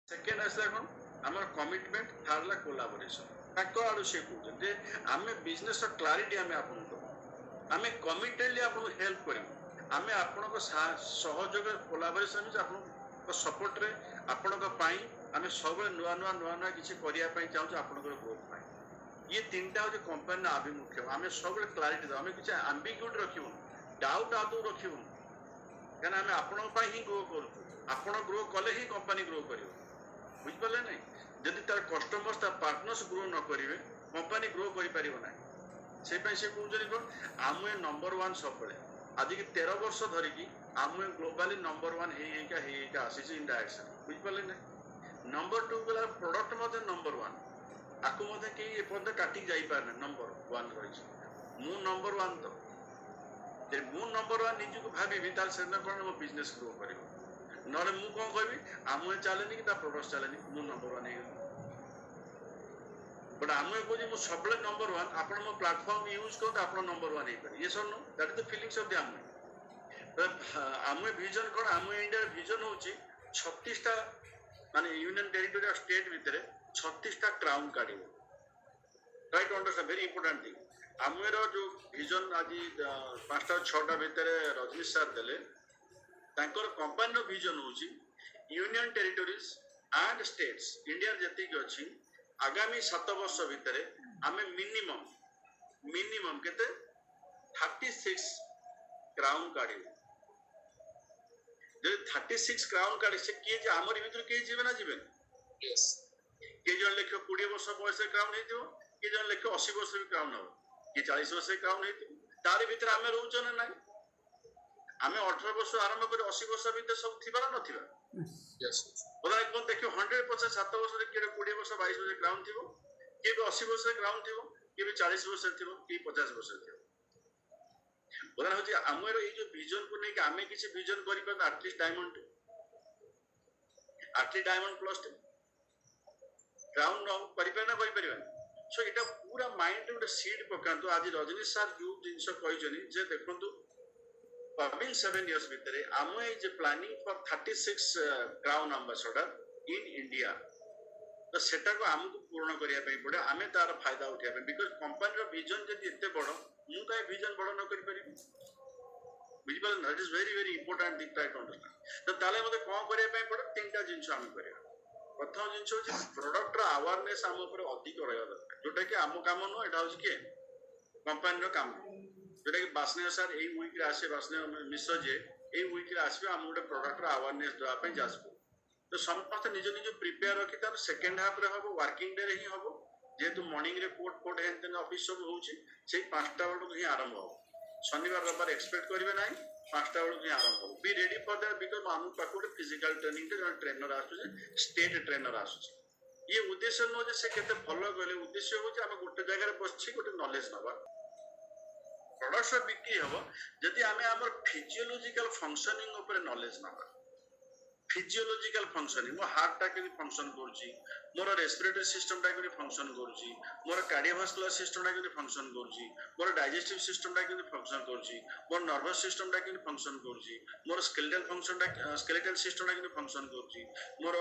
Second आसला कौन आम कमिटमेंट थर्ड कोलाबोरेशन ताको आड़ू से कहते जे आम बिजनेस क्लारिटी आम आपको आम कमिटेडली आपको हेल्प करूँ आम आपण सहयोग कोलाबोरेशन आप सपोर्ट रे आपण आम सब नुआ नुआ नुआ नुआ किसी करने चाहूँ आपण ग्रोथ ये तीनटा हूँ कंपनी आभिमुख्य आम सब क्लारिटी आम किसी आम्बिग्यूटी रखू डाउट आदौ रखू कहीं आम आपण ही ग्रो करूँ आपण ग्रो कले ही कंपनी ग्रो कर बुझिपारे ना जदि तार कस्टमर्स तार पार्टनर्स ग्रो न करेंगे कंपनी ग्रो कर ना से कहते कौन आम नंबर वन सब आज की 13 वर्ष धरिकी आम ग्लोबाली नंबर वन आसी इन डायरेक्शन बुझिपारे ना नंबर टू गला प्रोडक्ट मध्य नंबर वन आपको कहीं एपर्त काटिक जापारे नंबर वन रही मु नंबर वन तो मु नंबर वन निजी भावी से कौन मो बिजनेस ग्रो कर ना मु कौन कहबी आम चलेनि कि प्रोडक्ट चलेनि मु नंबर वन बट आम कहे मुझे सब नंबर वन आप मो प्लाटफर्म यूज करते आप नंबर वन हो ये sir know that is the feelings of the आम विजन कौन आम इंडिया विजन हूँ 36टा माने यूनियन टेरिटोरी स्टेट भितर 36टा क्राउन काढ़ try to understand very important thing आमर जो विजन आज 5टा 6टा भितर रजनीश सार देले कंपनी विजन हूँ union territories and states India जी अच्छी आगामी 7 वर्ष भितर आम मिनिमम मिनिमम केते 36 क्राउन काढ़े जब 36 क्राउन काढ़े से किए आमरी भितर किए जीवे ना जीवे किए जन लेख 20 वर्ष बयस क्राउन हो किए जन लेख 80 वर्ष भी क्राउन हम कि 40 वर्ष क्राउन हो तार भितर आम रोच ना ना आम 18 वर्ष आरंभ कर 80 वर्ष भितर सब थी ना नथिबा कौन देखिए 100% 7 वर्ष किए 20 वर्ष 22 वर्ष क्राउन थी किए भी 80 वर्ष क्राउन थी किए भी 40 वर्ष थी कि 50 वर्ष थी बता हूँ आमर ये जो विजन को लेकिन आम किसी विजन कर आर्टिस्ट डायमंड प्लस क्राउन कर सो ये पूरा माइंड गोटे सीड पकातु आज रजनीश सार जो जिन कहते देखु कमिंग 7 years भितर आम is planning for 36 crown ambassador in India तो सेटा को आमको पूर्ण करने पड़े आम तार फायदा उठा बिकज कंपनी विजन जब एत बड़ मु कहीं विजन बड़ न कर बुझिपारे ना it is very very important thing try to understand तो ताले मते कौन करने पड़े तीनटा जिनस आम करिया प्रथम जिनस होची प्रोडक्ट अवेयरनेस आम ऊपर अधिक रहया दरकार जोटा कि आम काम नो एटा होची के कंपनी रो काम जोटा कि बासने सर यही वीक आसे बासने मिश्र जे यही वीक आसबे आम गोटे प्रोडक्ट अवेयरनेस देवाई जासपुर तो समस्त निज निज प्रिपेयर रखी तार सेकेंड हाफ रे हम वर्किंग डे रे ही हम जेहेतु मॉर्निंग रे कोर्ट कोर्ट हेन ऑफिस सब होची से 5टा बेलू ही आरंभ हो शनिवार रविवार एक्सपेक्ट करेंगे ना 5टा बेलू ही आरंभ हो be ready for that because आम पाखे फिजिकल ट्रेनिंग जो ट्रेनर आसुचे स्टेट ट्रेनर आसुचे ये उद्देश्य नुह से केते भल कहले उद्देश्य हूँ आम गोटे जगह बस गोटे नॉलेज नवा प्रोडक्ट्स बिक्री हम जदि आम आम फिजियोलॉजिकल फंक्शनिंग ऊपर नॉलेज नवा फिजियोलॉजिकल फंक्शनिंग मो हार्ट टा केमि फंक्शन करूची मोर रेस्पिरेटरी सिस्टम टा केमि फंक्शन करूची मोर कार्डियोवास्कुलर सिस्टम टा केमि फंक्शन करूची मोर डाइजेस्टिव सिस्टम टा केमि फंक्शन करूची मोर नर्वस सिस्टम टा केमि फंक्शन करूची मोर स्केलेटल फंक्शन टा स्केलेटल सिस्टम टा केमि फंक्शन करूची मोर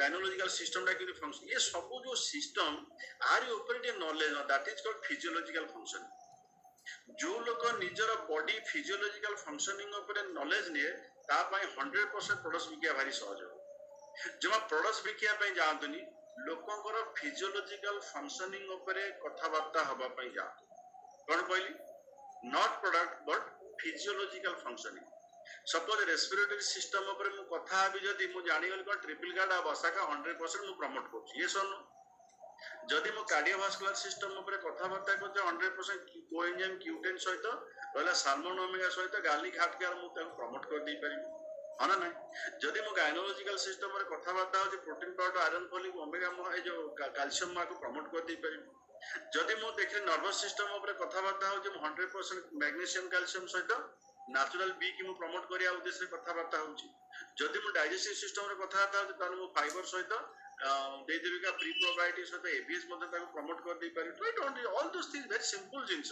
गायनोलॉजिकल सिस्टम टा केमि फंक्शन ये सब जो सिस्टम आर ऊपर जे knowledge that is called physiological functioning जो लोग निजर बॉडी फिजियोलॉजिकल फंक्शनिंग ऊपर नॉलेज निए 100% प्रोडक्ट्स बिकिया भारी सहज हो जमा प्रोडक्ट्स बिकिया जातुनी लोकंकर फिजियोलॉजिकल फंक्शनिंग ऊपर कथबार्ता हवा जातु कौन कहली not product but physiological functioning suppose respiratory system ऊपर मु कथा भी जदी मु जानि गली कोन ट्रिपल गार्ड आ बसाका 100% मु प्रमोट करछि ये सर जदि मो कार्डियोवास्कुलर सिस्टम ऊपर कथबार्ता करछि 100% कोएंजाइम क्यूटेन सहित रहला साल्मन ओमेगा सहित गार्लिक हार्ट केयर मु ताको प्रमोट कर दे परिबी हां ना जदि मो गायनोलॉजिकल सिस्टम ऊपर कथबार्ता हो protein powder iron folic omega मो ए जो कैल्शियम मा को प्रमोट कर दे परिबी जदि मो देखि नर्वस सिस्टम ऊपर कथबार्ता हो 100% मैग्नीशियम कैल्शियम सहित नेचुरल बी की मु प्रमोट करिया उद्देश्य कथबार्ता होछि जदि मो डाइजेस्टिव सिस्टम रे कथबार्ता हो ताले मो फाइबर सहित ଦେଇଦେବି କା ପ୍ରି ପ୍ରୋବାୟୋଟିକ୍ ସହିତ ଏବିଏସ୍ ମଧ୍ୟ ତାକୁ ପ୍ରମୋଟ କରିଦେଇ ପାରିବି। ଅଲ୍ ଦୋସ୍ ଥିଙ୍ଗସ୍ ଭେରି ସିମ୍ପଲ୍ ଜିନିଷ।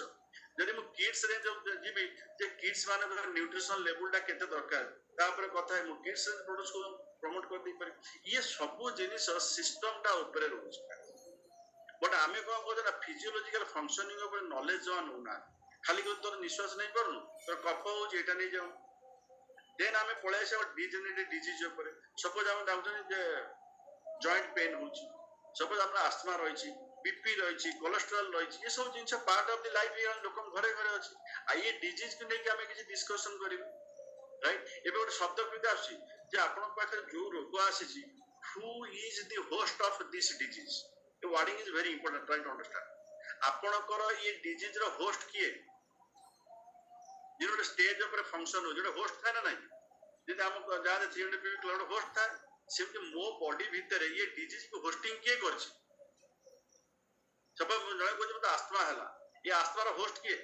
ଯଦି ମୁଁ କିड्स ରେଞ୍ଜ ଯିବି ଯେ କିड्स ମାନଙ୍କର ନ୍ୟୁଟ୍ରିସନ ଲେବୁଲଟା କେତେ ଦରକାର ତାପରେ କଥା ମୁଁ କିड्स ରେଞ୍ଜ ପ୍ରଡକ୍ଟକୁ ପ୍ରମୋଟ କରିଦେଇ ପାରିବି। ଇଏ ସବୁ ଜିନିଷ ସିଷ୍ଟମଟା ଉପରେ ରହୁଛି। ବଟ୍ ଆମେ କଣ କହୁଛେ ନା ଫିଜିଓଲୋଜିକାଲ ଫଙ୍କସନିଂ ଉପରେ ନଲେଜ ଜମା ନେଉନାହାନ୍ତି। ଖାଲି କହୁଛି ତୋର ନିଶ୍ୱାସ ନେଇ ପାରୁନୁ, ତୋର କଫ ହଉଛି, ଏଇଟା ନେଇଯାଉ। ଦେନ୍ ଆମେ ପଳେଇ ଆସିବା ଡିଜେନେରେଟିଭ୍ ଡିଜିଜ୍ ଉପରେ। ସପୋଜ ଆମେ ଭାବୁଛନ୍ତି ଯେ ଜଏଣ୍ଟ ପେନ୍ ହଉଛି, ସପୋଜ ଆମର ଆସ୍ମା ରହିଛି, ବିପି ରହିଛି, କୋଲେଷ୍ଟ୍ରଲ ରହିଛି, ଏ ସବୁ ଜିନିଷ ପାର୍ଟ ଅଫ୍ ଦି ଲାଇଫ ଲୋକଙ୍କ ଘରେ ଘରେ ଅଛି। ଆଉ ଏ ଡିଜିଜକୁ ନେଇକି ଆମେ କିଛି ଡିସ୍କସନ କରିବୁ, ରାଇଟ୍? ଏବେ ଗୋଟେ ଶବ୍ଦ କେମିତି ଆସୁଛି ଯେ ଆପଣଙ୍କ ପାଖରେ ଯୋଉ ରୋଗ ଆସିଛି, ହୁ is the host of this disease? The wording is very important, try to understand. ଆପଣଙ୍କର ये डिजीज ର ହୋଷ୍ଟ କିଏ? ଗୋଟେ ଷ୍ଟେଜ ଉପରେ ଫଙ୍କସନ ହଉଛି, ଗୋଟେ ହୋଷ୍ଟ ଥାଏ ନା ନାହିଁ? ଯେମିତି ଆମ ଯାହା 300 ପିପି କ୍ଲାଉଡ ହୋଷ୍ଟ ଥାଏ, ସେମିତି ମୋ ବଡି ଭିତରେ ये डिजीज କୁ ହୋଷ୍ଟିଂ କିଏ କରିଛି? ସପୋଜ ଜଣେ କହୁଛି ମତେ ଆସ୍ମା ହେଲା, ଏ ଆସ୍ମାର ହୋଷ୍ଟ କିଏ?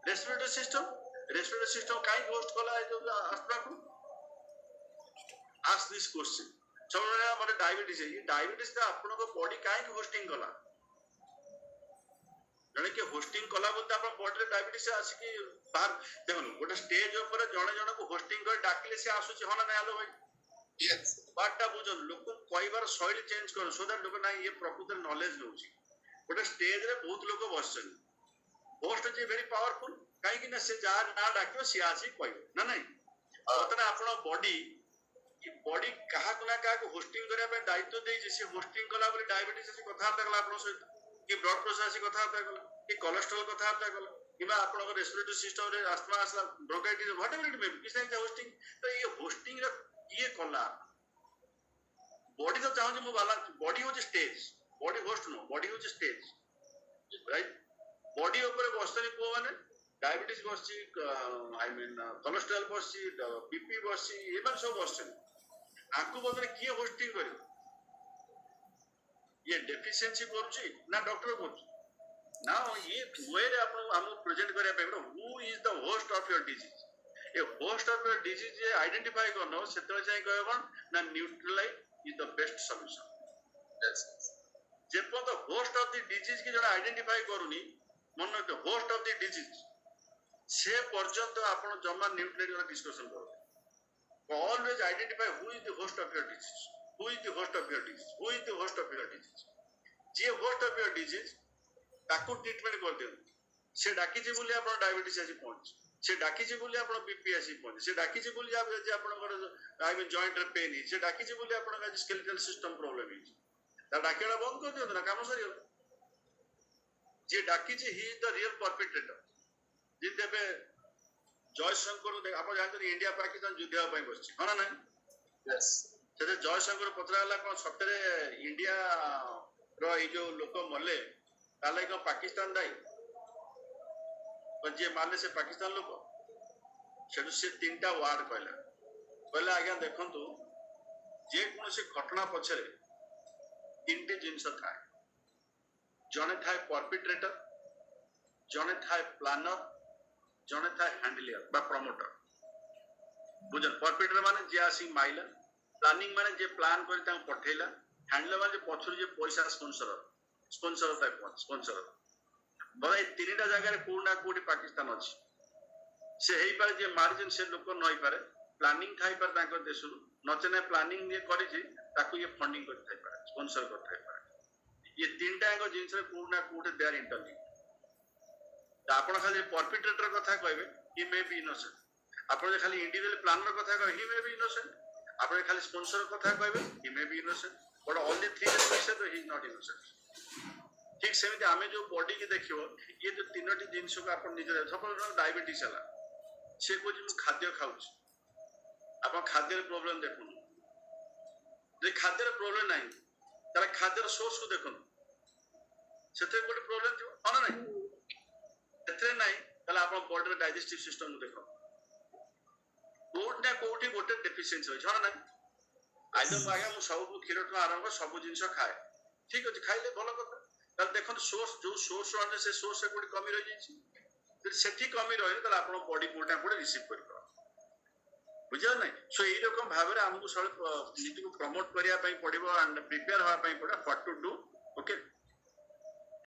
Respiratory system. ରେସ୍ପିରେଟରୀ ସିଷ୍ଟମ କାହିଁକି ହୋଷ୍ଟ କଲା ଏ ଯୋଉ ଆସ୍ମାକୁ? Ask this question. ସବୁବେଳେ ମାନେ ଡାଇବେଟିସ୍, ଏଇ ଡାଇବେଟିସ୍ ଆପଣଙ୍କ ବଡି କାହିଁକି ହୋଷ୍ଟିଂ କଲା? ଜଣେ କିଏ ହୋଷ୍ଟିଂ କଲା ବୋଲି ଆପଣ ବଡିରେ ଡାଇବେଟିସ୍ ଆସିକି ବାହାର ଦେଖନ୍ତୁ, ଗୋଟେ ଷ୍ଟେଜ ଉପରେ ଜଣେ ଜଣକୁ ହୋଷ୍ଟିଂ କରି ଡାକିଲେ ସେ ଆସୁଛି, ହଁ ନା ନାଇଁ? ଆଲୋ ଭାଇ, ବାର୍ତ୍ତା ବୁଝନ୍ତୁ, ଲୋକଙ୍କୁ କହିବାର ଶୈଳୀ ଚେଞ୍ଜ କର, ସୋ ଦ୍ୟାଟ୍ ଲୋକ ନାଇଁ ଇଏ ପ୍ରକୃତରେ ନଲେଜ ନଉଛି। ଗୋଟେ ଷ୍ଟେଜରେ ବହୁତ ଲୋକ ବସିଛନ୍ତି, ହୋଷ୍ଟ ଯିଏ ଭେରି ପାୱାରଫୁଲ, କାହିଁକି ନା ସେ ଯାହା ନାଁ ଡାକିବ ସିଏ ଆସିକି କହିବ, ନା ନାଇଁ? ବର୍ତ୍ତମାନ ଆପଣ ବଡି କାହାକୁ ନା କାହାକୁ ହୋଷ୍ଟିଂ କରିବା ପାଇଁ ଦାୟିତ୍ୱ ଦେଇଛି। ସେ ହୋଷ୍ଟିଂ କଲା ବୋଲି ଡାଇବେଟିସ୍ ଆସି କଥାବାର୍ତ୍ତା କଲା ଆପଣଙ୍କ ସହିତ, କି ବ୍ଲଡ ପ୍ରେସର ଆସି କଥାବାର୍ତ୍ତା କଲା, କି କୋଲେଷ୍ଟ୍ରଲ କଥାବାର୍ତ୍ତା କଲା, କିମ୍ବା ଆପଣଙ୍କ ରେସ୍ପିରେଟରୀ ସିଷ୍ଟମରେ ଆସ୍ମା ଆସିଲା, ବ୍ରୋଙ୍କାଇଟିସ୍, ହ୍ୱାଟଏଭର ଇଟ୍ ମେ ବି, କିଛି ନାହିଁ ହୋଷ୍ଟିଂ। ତ ଏଇ ହୋଷ୍ଟିଂ ର କିଏ କଲା? ବଡି ତ ଚାହୁଁଛି ମୁଁ ବାଲାନ୍ସ। ବଡି ହଉଛି ଷ୍ଟେଜ, ବଡି ହୋଷ୍ଟ ନୁହଁ, ବଡି ହଉଛି ଷ୍ଟେଜ, ରାଇଟ୍? ବଡି ଉପରେ ବସିଛନ୍ତି କୋଉ ମାନେ? ଡାଇବେଟିସ୍ ବସିଛି, ଆଇ ମିନ୍ କୋଲେଷ୍ଟ୍ରଲ ବସିଛି, ବିପି ବସିଛି, ଏମାନେ ସବୁ ବସିଛନ୍ତି। ଆଙ୍କୁ ବୋଧେ କିଏ ହୋଷ୍ଟିଂ କରିବ? ଇଏ ଡେଫିସିଏନ୍ସି କରୁଛି ନା ଡକ୍ଟର କରୁଛି? ନା, ଇଏ ୱେରେ ଆପଣଙ୍କୁ ଆମକୁ ପ୍ରେଜେଣ୍ଟ କରିବା ପାଇଁ ହୁ is the host of your disease. A host of your disease ଯେ ଆଇଡେଣ୍ଟିଫାଇ କରିନବ, ସେତେବେଳେ ଯାଇ କହିବ କଣ ନା ନ୍ୟୁଟ୍ରାଲାଇଜ ଇଜ ଦ ବେଷ୍ଟ ସଲ୍ୟୁସନ। ଯେପର୍ଯ୍ୟନ୍ତ ହୋଷ୍ଟ ଅଫ ଦି ଡିଜିଜ କି ଜଣେ ଆଇଡେଣ୍ଟିଫାଇ କରୁନି, ମନେ ରଖିବ ହୋଷ୍ଟ ଅଫ ଦି ଡିଜିଜ, ସେ ପର୍ଯ୍ୟନ୍ତ ଆପଣ ଜମା ନ୍ୟୁଟ୍ରାଲାଇଜ ଡିସ୍କସନ କରନ୍ତୁ। Always identify who is the host of your disease. Who is the host of your disease? Who is the host of your disease? ଯିଏ host of your disease ତାକୁ treatment କରିଦିଅନ୍ତୁ। ସେ ଡାକିଛି ବୋଲି ଆପଣ ଡାଇବେଟିସ୍ ଆସି ପହଞ୍ଚି, ସେ ଡାକିଛି ବୋଲି ଆପଣ ବିପି ଆସି ପହଞ୍ଚି, ସେ ଡାକିଛି ବୋଲି ଆଜି ଆପଣଙ୍କର ଜଏଣ୍ଟରେ ପେନ୍ ହେଇଛି, ସେ ଡାକିଛି ବୋଲି ଆପଣଙ୍କ ଆଜି ସ୍କେଲିଟାଲ ସିଷ୍ଟମ ପ୍ରୋବ୍ଲେମ ହେଇଛି। ତା ଡାକିବା ବନ୍ଦ କରିଦିଅନ୍ତୁ ନା, କାମ ସରିଗଲା। ଯିଏ ଡାକିଛି ହି ଇଜ ଦ ରିଅଲ ପରପିଟ୍ରେଟର। ଯେମିତି ଏବେ ଜୟଶଙ୍କର, ଆପଣ ଜାଣିଛନ୍ତି ଇଣ୍ଡିଆ ପାକିସ୍ତାନ ଯୁଦ୍ଧ ହେବା ପାଇଁ ବସିଛି, ହଁ ନା ନାଇଁ? ସେଥିରେ ଜୟଶଙ୍କର ପଚରା ହେଲା କଣ ସତରେ ଇଣ୍ଡିଆ ର ଏଇ ଯୋଉ ଲୋକ ମଲେ ତାହେଲେ କଣ ପାକିସ୍ତାନ ଦାୟୀ? ଯିଏ ମାରିଲେ ସେ ପାକିସ୍ତାନ ଲୋକ? ସେଠୁ ସେ 3ଟା ୱାର୍ଡ କହିଲା ଆଜ୍ଞା ଦେଖନ୍ତୁ, ଯେକୌଣସି ଘଟଣା ପଛରେ 3ଟି ଜିନିଷ ଥାଏ। ଜଣେ ଥାଏ ପରପିଟ୍ରେଟର, ଜଣେ ଥାଏ ପ୍ଲାନର, ଜଣେ ଥାଏ ହ୍ୟାଣ୍ଡଲିୟର ବା ପ୍ରମୋଟର। ବୁଝ, ପରପିଟ୍ରେଟର ମାନେ ଯିଏ ଆସିକି ମାଇଲା, ପ୍ଲାନିଂ ମାନେ ଯିଏ ପ୍ଲାନ୍ କରି ତାଙ୍କୁ ପଠେଇଲା, ହ୍ୟାଣ୍ଡଲର ମାନେ ପଛରୁ ଯିଏ ପଇସା ସ୍ପନ୍ସର ବରା। ଏଇ 3ଟା ଜାଗାରେ କୋଉ ନା କୋଉଠି ପାକିସ୍ତାନ ଅଛି। ସେ ହେଇପାରେ ଯିଏ ମାରିଛନ୍ତି ସେ ଲୋକ ନ ହେଇପାରେ, ପ୍ଲାନିଂ ଥାଇପାରେ ତାଙ୍କ ଦେଶରୁ, ନଚେତ ପ୍ଲାନିଂ ଯିଏ କରିଛି ତାକୁ ଇଏ ଫଣ୍ଡିଂ କରିଥାଇପାରେ, ସ୍ପନ୍ସର କରିଥାଇପାରେ। ଇଏ 3ଟା ଯାକ ଜିନିଷରେ କୋଉଠି ନା କୋଉଠି ଦେ ଆର୍ ଇଣ୍ଟରଲିଙ୍କ୍ଡ। ଆପଣ ଖାଲି ପରପିଟ୍ରେଟର କଥା କହିବେ, ହି ମେ ବି ଇନୋସେଣ୍ଟ। ଆପଣ ଖାଲି ଇଣ୍ଡିଭିଜୁଆଲ ପ୍ଲାନର କଥା କହିବେ, ହି ମେ ବି ଇନୋସେଣ୍ଟ। ଆପଣ ଖାଲି ସ୍ପନ୍ସର କଥା କହିବେ, he may be innocent. But all the 3 he is not innocent. ଠିକ ସେମିତି ଆମେ ଯୋଉ ବଡି କି ଦେଖିବ, ଇଏ ଯୋଉ 3ଟି ଜିନିଷକୁ ଆପଣ ନିଜେ, ସପୋଜ ଡାଇବେଟିସ୍ ହେଲା, ସେ କହୁଛି ମୁଁ ଖାଦ୍ୟ ଖାଉଛି, ଆପଣ ଖାଦ୍ୟରେ ପ୍ରୋବ୍ଲେମ ଦେଖୁନ। ଯଦି ଖାଦ୍ୟରେ ପ୍ରୋବ୍ଲେମ ନାହିଁ, ତାହେଲେ ଖାଦ୍ୟର ସୋର୍ସକୁ ଦେଖନ୍ତୁ, ସେଥିରେ ଗୋଟେ ପ୍ରୋବ୍ଲେମ ଥିବ, ହଁ ନା ନାହିଁ? ସେଥିରେ ନାହିଁ, ତାହେଲେ ଆପଣ ବଡିର ଡାଇଜେଷ୍ଟିଭ ସିଷ୍ଟମକୁ ଦେଖ, କୋଉଠି ନା କୋଉଠି ଗୋଟେ ଡେଫିସିଏନ୍ସି ଅଛି, ହଁ ନା ନାହିଁ? ଆଇଦର ଆଜ୍ଞା ମୁଁ ସବୁ କ୍ଷୀରଠୁ ଆରମ୍ଭ ସବୁ ଜିନିଷ ଖାଏ, ଠିକ ଅଛି, ଖାଇଲେ ଭଲ କଥା। ତାହେଲେ ଦେଖନ୍ତୁ ସୋର୍ସ, ଯୋଉ ସୋର୍ସ ଆଣିଲେ ସେ ସୋର୍ସରେ କୋଉଠି କମି ରହିଯାଇଛି। ଯଦି ସେଠି କମି ରହିଲେ ତାହେଲେ ଆପଣ ବଡି କୋଉଟା କୋଉଠି ରିସିଭ୍ କରିବ। ବୁଝିଲ ନାଇଁ ସୋ ଏଇରକମ ଭାବରେ ଆମକୁ ନିଜକୁ ପ୍ରମୋଟ କରିବା ପାଇଁ ପଡିବ ଆଣ୍ଡ ପ୍ରିପେୟାର ହବା ପାଇଁ ପଡିବ ହ୍ୱାଟ ଟୁ ଡୁ ଓକେ